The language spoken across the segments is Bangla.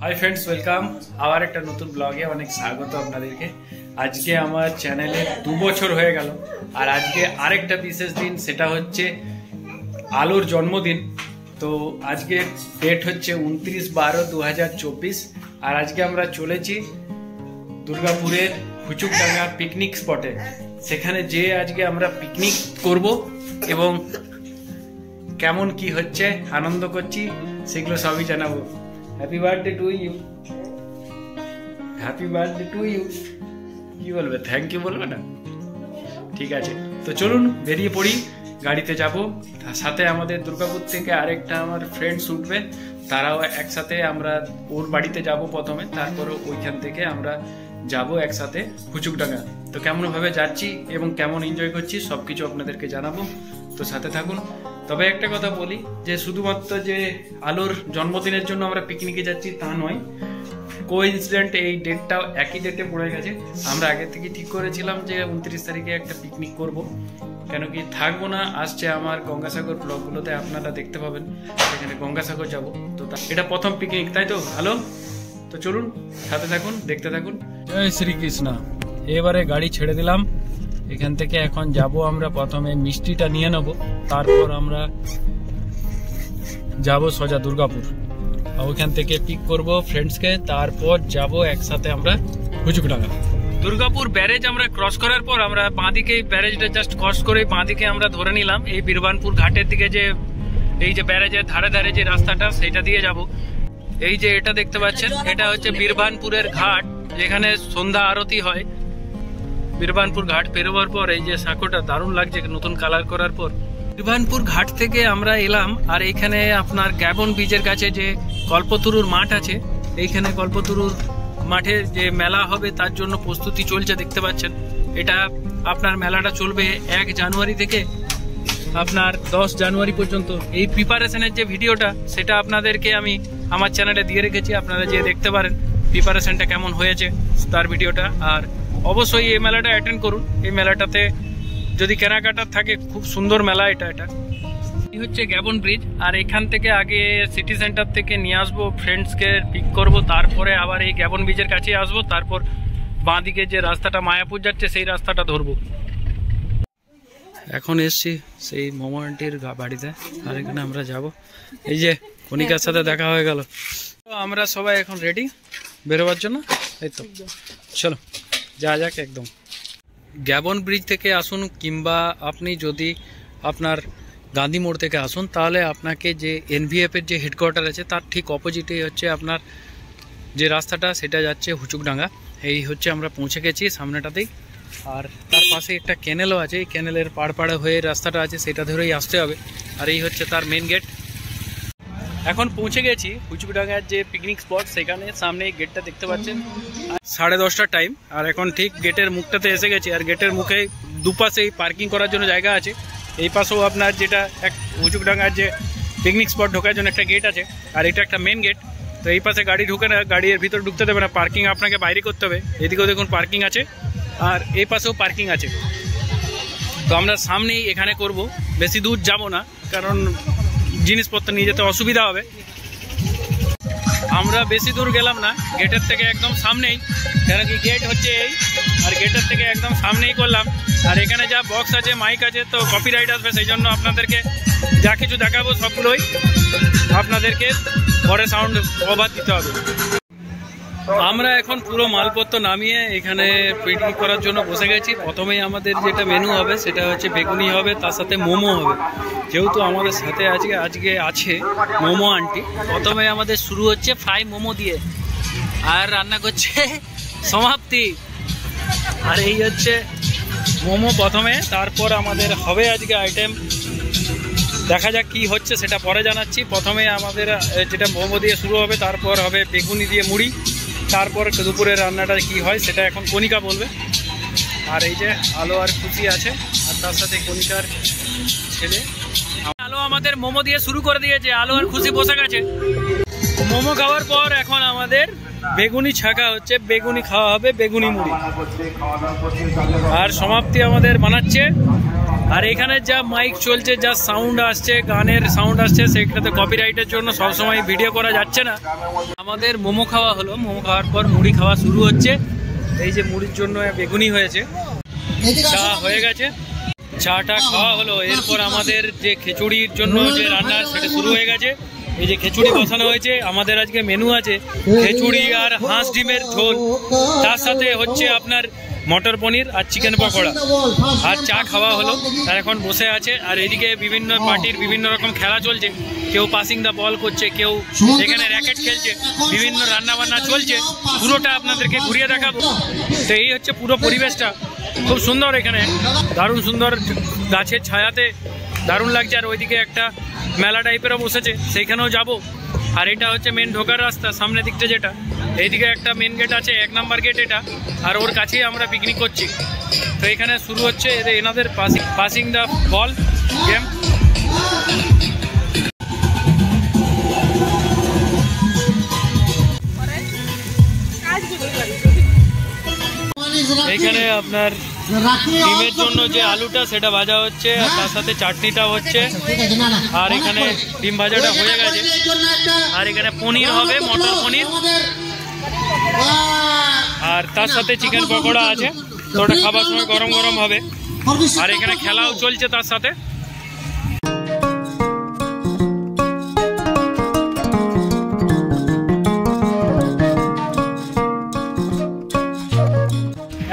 हाई फ्रेंड्स वेलकम आबार एक नतून ब्लगे अनेक स्वागत आपनादेरके आज के आमार चैनेले 2 बछर हो गेल और आज के आरेकटा विशेष दिन सेटा होच्छे आलोर जन्मदिन। तो आज के डेट होच्छे 29/12/2024 और आज के आमरा चलेছি दुर्गापुरेर हुचुकडांगा पिकनिक स्पटे सेखाने जे आज के आमरा पिकनिक करब एवं केमन की होच्छे आनंद करছি सेगुलो सबই জানাবো। Happy birthday to you, happy birthday to you কি বলবে থ্যাংক ইউ বলবে না? ঠিক আছে, তো চলুন বেরিয়ে পড়ি, গাড়িতে যাব। তার সাথে আমাদের দুর্গাপুর থেকে আরেকটা আমার ফ্রেন্ডস উঠবে, তারাও একসাথে আমরা ওর বাড়িতে যাব প্রথমে, তারপর ওইখান থেকে আমরা যাব একসাথে হুচুকডাঙ্গা। তো কেমন ভাবে যাচ্ছি এবং কেমন এনজয় করছি সবকিছু আপনাদেরকে জানাবো, তো সাথে থাকুন। তবে একটা কথা বলি যে শুধুমাত্র যে আলোর জন্মদিনের জন্য আমরা পিকনিকে যাচ্ছি তা নয়, কোইন্সিডেন্ট এই ডেটটাও একই ডেটে পড়ে গেছে। আমরা আগে থেকে ঠিক করেছিলাম যে 29 তারিখে একটা পিকনিক করব, কেন কি থাকবো না, আসছে আমার গঙ্গাসাগর ব্লগগুলোতে আপনারা দেখতে পাবেন, সেখানে গঙ্গাসাগর যাব। তো এটা প্রথম পিকনিক, তাই তো? ভালো, তো চলুন সাথে থাকুন, দেখতে থাকুন। জয় শ্রীকৃষ্ণ। এবারে গাড়ি ছেড়ে দিলাম, এখান থেকে এখন যাব আমরা প্রথমে মিষ্টিটা নিয়ে নেব, তারপর আমরা যাব সোজা দুর্গাপুর, ওইখান থেকে পিক করব ফ্রেন্ডসকে, তারপর যাব একসাথে আমরা হুচুকডাঙ্গা। দুর্গাপুর ব্যারেজ আমরা ক্রস করার পর আমরা বাঁদিকে ব্যারেজটা জাস্ট ক্রস করে বাঁদিকে আমরা ধরে নিলাম এই বীরবানপুর ঘাটের দিকে, যে এই যে ব্যারেজের ধারে ধারে যে রাস্তাটা সেটা দিয়ে যাব। এই যে এটা দেখতে পাচ্ছেন, এটা হচ্ছে বীরবানপুরের ঘাট, যেখানে সন্ধ্যা আরতি হয়। বীরবানপুর ঘাট পেরোবার পর এই যে সাঁকোটা দারুণ লাগছে নতুন কালার করার পর। বীরবানপুর ঘাট থেকে আমরা এলাম, আর এইখানে আপনার গ্যাবন ব্রিজের কাছে যে কল্পতরুর মাঠ আছে, এইখানে কল্পতরুর মাঠে যে মেলা হবে তার জন্য প্রস্তুতি চলছে দেখতে পাচ্ছেন। এটা আপনার মেলাটা চলবে 1 জানুয়ারি থেকে আপনার 10 জানুয়ারি পর্যন্ত। এই প্রিপারেশনের যে ভিডিওটা সেটা আপনাদেরকে আমি আমার চ্যানেলে দিয়ে রেখেছি, আপনারা যে দেখতে পারেন প্রিপারেশনটা কেমন হয়েছে তার ভিডিওটা। আর অবশ্যই এই মেলাটা অ্যাটেন্ড করুন, এই মেলাটাতে যদি কেনাকাটা থাকে খুব সুন্দর মেলা। এটা এই হচ্ছে গ্যাবন ব্রিজ, আর এখান থেকে আগে সিটি সেন্টার থেকে নিয়ে আসবো ফ্রেন্ডসকে পিক করব, তারপরে আবার এই গ্যাবন ব্রিজের কাছে আসবো, তারপর বাঁদিকে যে রাস্তাটা মায়াপুর যাচ্ছে সেই রাস্তাটা ধরবো। এখন এসছি সেই মোমো আন্টির বাড়িতে, আর এখানে আমরা যাব। এই যে কণিকার সাথে দেখা হয়ে গেল, আমরা সবাই এখন রেডি বেরোবার জন্য। এই তো চলো যা যাক একদম। গ্যাবন ব্রিজ থেকে আসুন, কিংবা আপনি যদি আপনার গান্ধী মোড় থেকে আসুন, তাহলে আপনাকে যে এনভিএফের যে হেডকোয়ার্টার আছে তার ঠিক অপোজিটেই হচ্ছে আপনার যে রাস্তাটা, সেটা যাচ্ছে হুচুকডাঙ্গা। এই হচ্ছে আমরা পৌঁছে গেছি সামনেটাতেই, আর তার পাশে একটা ক্যানেলও আছে, এই ক্যানেলের পাড়ে হয়ে রাস্তাটা আছে, সেটা ধরেই আসতে হবে। আর এই হচ্ছে তার মেন গেট। এখন পৌঁছে গেছি হুচুকডাঙ্গার যে পিকনিক স্পট, সেখানে সামনে এই গেটটা দেখতে পাচ্ছেন। 10:30টার টাইম, আর এখন ঠিক গেটের মুখটাতে এসে গেছি। আর গেটের মুখে দুপাশেই পার্কিং করার জন্য জায়গা আছে। এই পাশেও আপনার যেটা এক হুচুকডাঙ্গার যে পিকনিক স্পট ঢোকার জন্য একটা গেট আছে, আর এটা একটা মেন গেট। তো এই পাশে গাড়ি ঢুকে না, গাড়ির ভিতরে ঢুকতে দেবে না, পার্কিং আপনাকে বাইরে করতে হবে। এদিকেও দেখুন পার্কিং আছে, আর এই পাশেও পার্কিং আছে। তো আমরা সামনেই এখানে করব, বেশি দূর যাব না, কারণ জিনিসপত্র নিয়ে যেতে অসুবিধা হবে। আমরা বেশি দূর গেলাম না, গেটের থেকে একদম সামনেই, কেন কি গেট হচ্ছে এই, আর গেটের থেকে একদম সামনেই করলাম। আর এখানে যা বক্স আছে, মাইক আছে, তো কপিরাইট আসবে, সেই জন্য আপনাদেরকে যা কিছু দেখাবো সবগুলোই আপনাদেরকে পরে সাউন্ড ওভার দিতে হবে। আমরা এখন পুরো মালপত্র নামিয়ে এখানে পিকনিক করার জন্য বসে গেছি। প্রথমেই আমাদের যেটা মেনু হবে সেটা হচ্ছে বেগুনি হবে, তার সাথে মোমো হবে। যেহেতু আমাদের সাথে আজকে আছে মোমো আন্টি, প্রথমে আমাদের শুরু হচ্ছে ফ্রাই মোমো দিয়ে, আর রান্না করছে সমাপ্তি। আর এই হচ্ছে মোমো প্রথমে, তারপর আমাদের হবে আজকে আইটেম, দেখা যাক কি হচ্ছে সেটা পরে জানাচ্ছি। প্রথমে আমাদের যেটা মোমো দিয়ে শুরু হবে, তারপর হবে বেগুনি দিয়ে মুড়ি, তারপর দুপুরের রান্নাটা কি হয় সেটা এখন কণিকা বলবে। আর এই যে আলো আর খুশি আছে, আর তার সাথে কণিকার ছেলে। আলো আমাদের মোমো দিয়ে শুরু করে দিয়েছে, আলো আর খুশি বসে গেছে। মোমো খাওয়ার পর এখন আমাদের বেগুনি ছাকা হচ্ছে, বেগুনি খাওয়া হবে, বেগুনি মুড়ি। আর সমাপ্তি আমাদের বানাচ্ছে আর এখানে যা মাইক চলছে, যা সাউন্ড আসছে, গানের সাউন্ড আসছে, সেটাতে কপিরাইটের জন্য সবসময় ভিডিও করা যাচ্ছে না। আমাদের মোমো খাওয়া হলো, মোমো খাওয়ার পর মুড়ি খাওয়া শুরু হচ্ছে। এই যে মুড়ির জন্য বেগুনি হয়েছে, চা হয়ে গেছে, চাটা খাওয়া হলো। এরপর আমাদের যে খিচুড়ির জন্য যে রান্না সেটা শুরু হয়ে গেছে। এই যে খিচুড়ি বসানো হয়েছে, আমাদের আজকে মেনু আছে খিচুড়ি আর হাঁস ডিমের ঝোল, তার সাথে হচ্ছে আপনার মটর পনির আর চিকেন পকোড়া, আর চা খাওয়া হলো। আর এখন বসে আছে। আর এদিকে বিভিন্ন পার্টির বিভিন্ন রকম খেলা চলছে, কেউ পাসিং দা বল করছে, কেউ এখানে র্যাকেট খেলছে, বিভিন্ন রান্না বান্না চলছে। পুরোটা আপনাদেরকে ঘুরিয়ে দেখাবো। তো এই হচ্ছে পুরো পরিবেশটা, খুব সুন্দর এখানে, দারুণ সুন্দর, গাছের ছায়াতে দারুণ লাগছে। আর ওইদিকে একটা মেলা টাইপেরও বসেছে, সেইখানেও যাব। আর এটা হচ্ছে মেন ঢোকার রাস্তা, সামনের দিকটা যেটা, এইদিকে একটা মেন গেট আছে, 1 নম্বর গেট এটা। আর ওর কাছেই আমরা পিকনিক করছি। তো এখানে শুরু হচ্ছে এনাদের পাসিং দা বল গেম। এইখানে আপনার ডিমের জন্য যে আলুটা সেটা ভাজা হচ্ছে, আর তার সাথে চাটনিটা হচ্ছে। আর এখানে ডিম ভাজাটা হয়ে গেছে। আর এখানে পনির হবে, মটর পনির, আর তার সাথে চিকেন পকোড়া আছে। তো ওটা খাবার সময় গরম গরম হবে। আর এখানে খেলাও চলছে তার সাথে।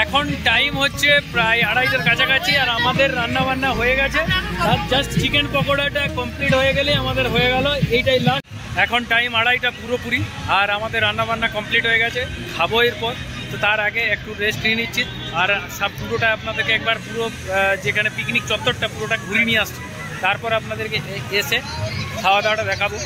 এখন টাইম হচ্ছে প্রায় 2:30টার কাছাকাছি। আর আমাদের রান্না বান্না হয়ে গেছে, আর জাস্ট চিকেন পকোড়াটা কমপ্লিট হয়ে গেলে আমাদের হয়ে গেল, এইটাই লাস্ট। এখন টাইম 2:30টা পুরোপুরি, আর আমাদের রান্না বান্না কমপ্লিট হয়ে গেছে, খাবো এরপর। তো তার আগে একটু রেস্ট নিয়ে নিচ্ছি। আর সব পুরোটা আপনাদেরকে একবার পুরো যেখানে পিকনিক চত্বরটা পুরোটা ঘুরিয়ে নিয়ে আসছি, তারপর আপনাদেরকে এসে খাওয়া দাওয়াটা দেখাবো।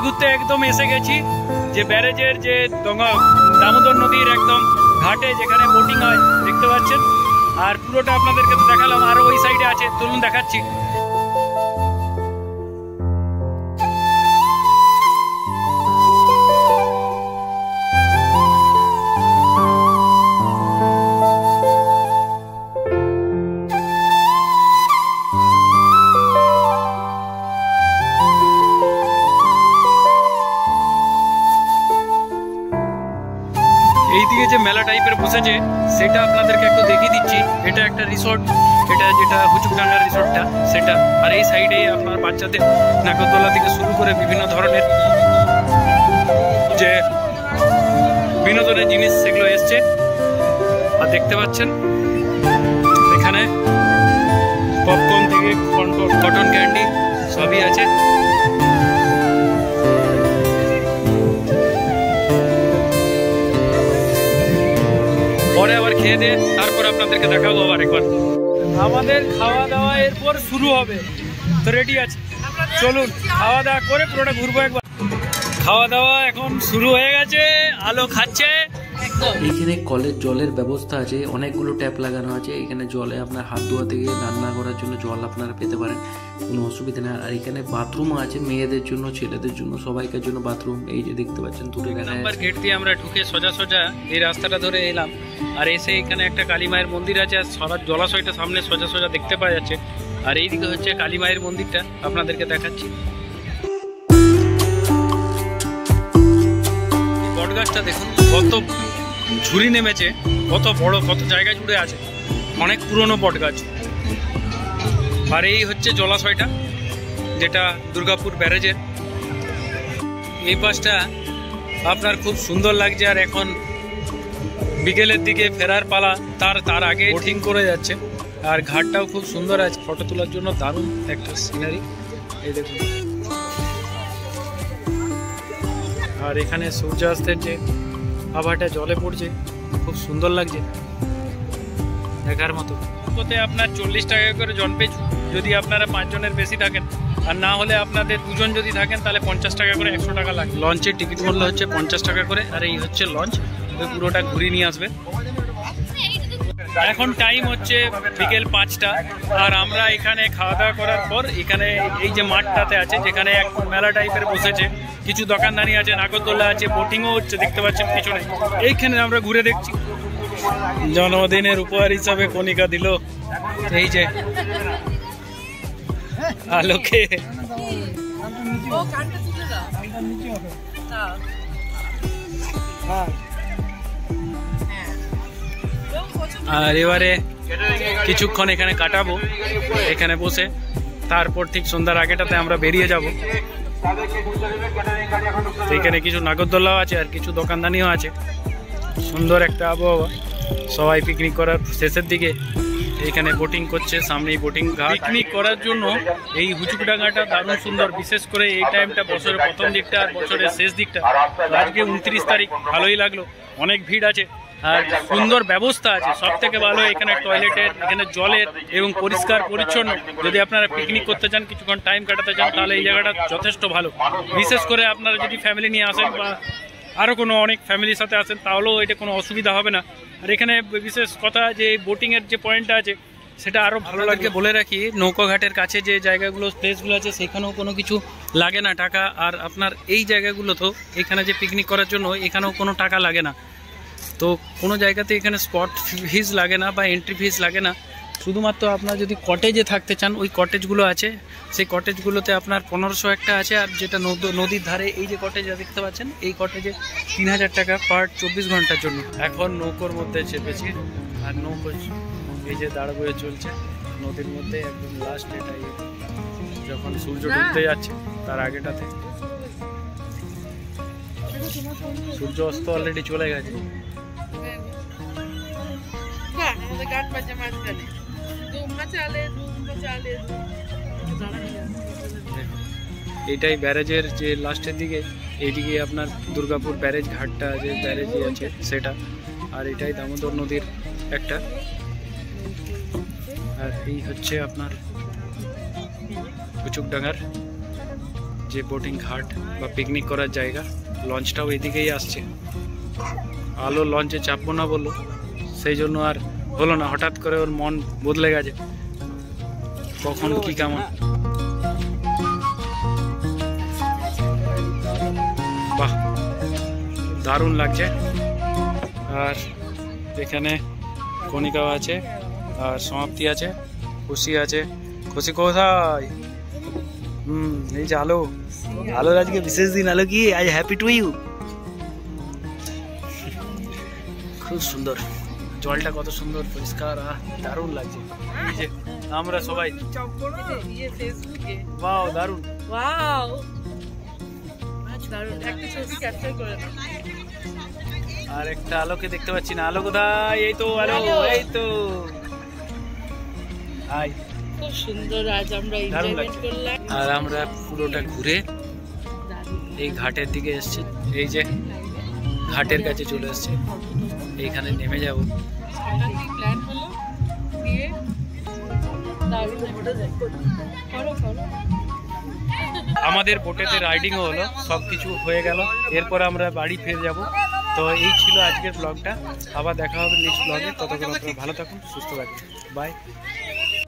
ঘুরতে একদম এসে গেছি যে ব্যারেজের যে দামোদর নদীর একদম ঘাটে, যেখানে বোটিং হয়, দেখতে পাচ্ছেন। আর পুরোটা আপনাদেরকে তো দেখালাম, আরো ওই সাইডে আছে, চলুন দেখাচ্ছি। এইদিকে যে মেলা টাইপের বসেছে সেটা আপনাদেরকে একটু দেখিয়ে দিচ্ছি। এটা একটা রিসোর্ট, এটা যেটা হুচুকডাঙ্গার রিসোর্টটা সেটা। আর এই সাইডে আপনার বাচ্চাদের নাগরদোলা থেকে শুরু করে বিভিন্ন ধরনের যে বিনোদনের জিনিস সেগুলো এসছে। আর দেখতে পাচ্ছেন এখানে পপকর্ন থেকে কটন ক্যান্ডি সবই আছে। পরে আবার খেয়ে দিয়ে তারপর আপনাদেরকে দেখাবো আবার একবার। আমাদের খাওয়া দাওয়া এরপর শুরু হবে, তো রেডি আছে, চলুন খাওয়া দাওয়া করে পুরোটা ঘুরবো একবার। খাওয়া দাওয়া এখন শুরু হয়ে গেছে, আলো খাচ্ছে, এইখানে কলের জলের ব্যবস্থা আছে, অনেকগুলো ট্যাপ লাগানো আছে। এখানে জলে আপনার হাত ধোয়া থেকে রান্না করার জন্য জল আপনারা পেতে পারেন, কোনো অসুবিধা নেই। আর এখানে বাথরুম আছে মেয়েদের জন্য, ছেলেদের জন্য, সবাইকার জন্য বাথরুম। এই যে দেখতে পাচ্ছেন দূরে নাম্বার গেট দিয়ে আমরা ঢুকে সোজা সোজা এই রাস্তাটা ধরে এলাম, আর এসে এখানে একটা কালী মায়ের মন্দির আছে, আর সারা জলাশয়টা সামনে সোজা সোজা দেখতে পাওয়া যাচ্ছে। আর এইদিকে হচ্ছে কালী মায়ের মন্দিরটা, আপনাদেরকে দেখাচ্ছি। বট গাছটা দেখুন কত ঝুড়ি নেমেছে, কত বড়, কত জায়গা জুড়ে আছে, অনেক পুরনো বট গাছ। আর এই হচ্ছে জলাশয়টা, যেটা দুর্গাপুর ব্যারেজের। এই পাশটা আপনার খুব সুন্দর লাগছে, আর এখন বিকেলের দিকে ফেরার পালা, তার আগে বোটিং করে যাচ্ছে। আর ঘাটটাও খুব সুন্দর আছে, ফটো তোলার জন্য দারুণ একটা সিনারি। এই দেখুন, আর এখানে সূর্যাস্তের যে আবহাওয়াটা জলে পড়ছে, খুব সুন্দর লাগছে, দেখার মতো। কোথায় আপনার 40 টাকা করে জন পিছু, যদি আপনারা 5 জনের বেশি থাকেন, আর না হলে আপনাদের 2 জন যদি থাকেন তাহলে 50 টাকা করে, 100 টাকা লাগে। লঞ্চের টিকিট মূল্য হচ্ছে 50 টাকা করে। আর এই হচ্ছে লঞ্চ, পুরোটা ঘুরিয়ে নিয়ে আসবে। এখন টাইম হচ্ছে বিকেল 5টা, আর আমরা এখানে খাওয়া দাওয়া করার পর এখানে এই যে মাঠটাতে আছে, যেখানে এক মেলা টাইপের বসেছে, কিছু দোকানদানি আছে, নাগরদোলা আছে, বোটিংও হচ্ছে, দেখতে পাচ্ছেন পিছনে। এইখানে আমরা ঘুরে দেখছি। জন্মদিনের উপহার হিসাবে কণিকা দিল এই যে আলোকে। আর এবারে কিছুক্ষণ এখানে কাটাবো, এখানে বসে। তারপর ঠিক সন্ধ্যার আগেটাতে আমরা বেরিয়ে যাব। এখানে কিছু নাগরদোলাও আছে, আর কিছু দোকানদানিও আছে। সুন্দর একটা আবহাওয়া, সবাই পিকনিক করার শেষের দিকে এখানে বোটিং করছে। সামনেই বোটিং ঘাট। পিকনিক করার জন্য এই হুচুকডাঙ্গাটা দারুণ সুন্দর, বিশেষ করে এই টাইমটা, বছরের প্রথম দিকটা আর বছরের শেষ দিকটা। আজকে 29 তারিখ, ভালোই লাগলো, অনেক ভিড় আছে আর সুন্দর ব্যবস্থা আছে। সব থেকে ভালো এখানে টয়লেটের, এখানে জলের এবং পরিষ্কার পরিচ্ছন্ন। যদি আপনারা পিকনিক করতে চান, কিছুক্ষণ টাইম কাটাতে চান, তাহলে এই জায়গাটা যথেষ্ট ভালো। বিশেষ করে আপনারা যদি ফ্যামিলি নিয়ে আসেন বা আরও কোনো অনেক ফ্যামিলির সাথে আসেন, তাহলেও এটা কোনো অসুবিধা হবে না। আর এখানে বিশেষ কথা যে বোটিংয়ের যে পয়েন্টটা আছে, সেটা আরও ভালো লাগে। বলে রাখি, নৌকাঘাটের কাছে যে জায়গাগুলো, প্লেসগুলো আছে, সেখানেও কোনো কিছু লাগে না টাকা। আর আপনার এই জায়গাগুলো তো, এখানে যে পিকনিক করার জন্য এখানেও কোনো টাকা লাগে না। তো কোনো জায়গাতে এখানে স্পট ফিজ লাগে না বা এন্ট্রি ফিজ লাগে না। শুধুমাত্র আপনার যদি কটেজে থাকতে চান, ওই কটেজগুলো আছে, সেই কটেজগুলোতে আপনার 1500 একটা আছে। আর যেটা নদীর ধারে এই যে কটেজ দেখতে পাচ্ছেন, এই কটেজে 3000 টাকা পার 24 ঘন্টার জন্য। এখন নৌকোর মধ্যে চেপেছি, আর নৌকো এই যে দাঁড় বয়ে চলছে নদীর মধ্যে। একদম লাস্ট এটাই, যখন সূর্য ডুবতে যাচ্ছে তার আগেটাতে। সূর্য অস্ত অলরেডি চলে গেছে। এটাই ব্যারেজের যে লাস্টের দিকে, এইদিকে আপনার দুর্গাপুর ব্যারেজ ঘাটটা, যে ব্যারেজই আছে সেটা। আর এটাই দামোদর নদীর একটা। আর এই হচ্ছে আপনার হুচুকডাঙ্গার যে বোটিং ঘাট বা পিকনিক করার জায়গা। লঞ্চটাও এদিকেই আসছে। আলো লঞ্চে চাপবো না বললো, সেই জন্য আর হলো না। হঠাৎ করে ওর মন বদলে গেছে, কখন কি কেমন। বাহ, দারুণ লাগছে। আর এখানে কণিকাও আছে, আর সমাপ্তি আছে, খুশি আছে। খুশি কোথায়? এই যে আলো, আলোর আজকে বিশেষ দিন। আলো কি আই হ্যাপি টু ইউ। খুব সুন্দর, জলটা কত সুন্দর পরিষ্কার, দারুণ লাগছে। এই যে আমরা সবাই, ওয়াও দারুণ, ওয়াও দারুণ। একটা ছবি ক্যাপচার করে নাও। আর একটা আলোকে দেখতে পাচ্ছি না। আলো কোথায়? এই তো আলো, এই তো। হাই, খুব সুন্দর। আজ আমরা এনজয়মেন্ট করলাম। আর আমরা পুরোটা ঘুরে এই ঘাটের দিকে এসেছি। এই যে ঘাটের কাছে চলে এসেছি, এইখানে নেমে যাব। আমাদের বোটেতে রাইডিং হলো, সবকিছু হয়ে গেল। এরপর আমরা বাড়ি ফিরে যাব। তো এই ছিল আজকের ব্লগটা, আবার দেখা হবে নেক্সট ব্লগে। ততক্ষণ আপনারা ভালো থাকুন, সুস্থ থাকুন, বাই।